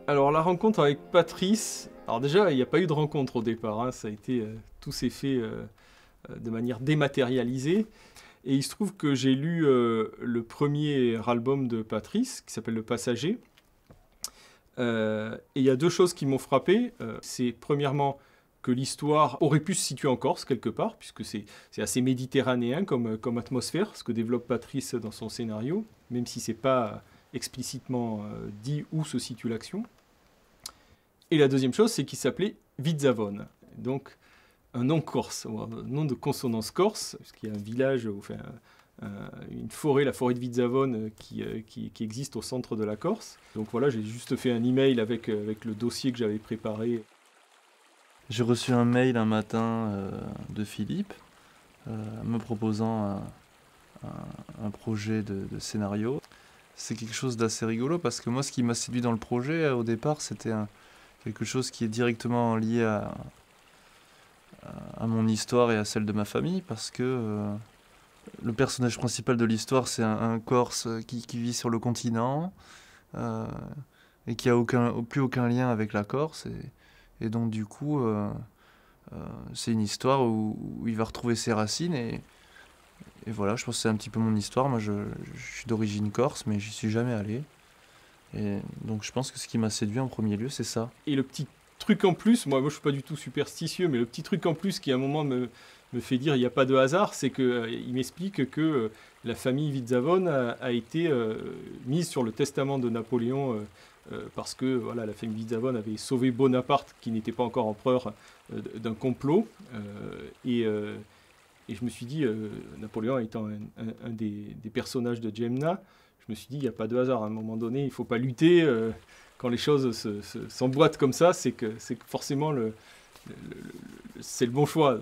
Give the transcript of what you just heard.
Alors la rencontre avec Patrice, alors déjà il n'y a pas eu de rencontre au départ, hein, ça a été, tout s'est fait de manière dématérialisée. Et il se trouve que j'ai lu le premier album de Patrice, qui s'appelle Le Passager. Et il y a deux choses qui m'ont frappé. C'est premièrement que l'histoire aurait pu se situer en Corse quelque part, puisque c'est assez méditerranéen comme atmosphère, ce que développe Patrice dans son scénario, même si c'est pas explicitement dit où se situe l'action. Et la deuxième chose, c'est qu'il s'appelait Vizzavone, donc un nom corse, un nom de consonance corse, puisqu'il y a un village, enfin une forêt, la forêt de Vizzavone, qui existe au centre de la Corse. Donc voilà, j'ai juste fait un email avec le dossier que j'avais préparé. J'ai reçu un mail un matin de Philippe me proposant un projet de scénario. C'est quelque chose d'assez rigolo parce que moi, ce qui m'a séduit dans le projet au départ, c'était quelque chose qui est directement lié à mon histoire et à celle de ma famille parce que le personnage principal de l'histoire, c'est un Corse qui vit sur le continent euh, et qui a plus aucun lien avec la Corse. Et donc, du coup, c'est une histoire où il va retrouver ses racines. Et voilà, je pense que c'est un petit peu mon histoire. Moi, je suis d'origine corse, mais j'y suis jamais allé. Et donc, je pense que ce qui m'a séduit en premier lieu, c'est ça. Et le petit truc en plus, moi je suis pas du tout superstitieux, mais le petit truc en plus qui à un moment me fait dire il n'y a pas de hasard, c'est qu'il m'explique que la famille Vizzavone a été mise sur le testament de Napoléon parce que voilà, la famille Vizzavone avait sauvé Bonaparte, qui n'était pas encore empereur, d'un complot. Et je me suis dit, Napoléon étant un des personnages de Jemna, je me suis dit, il n'y a pas de hasard. À un moment donné, il ne faut pas lutter. Quand les choses s'emboîtent comme ça, c'est que forcément c'est le bon choix.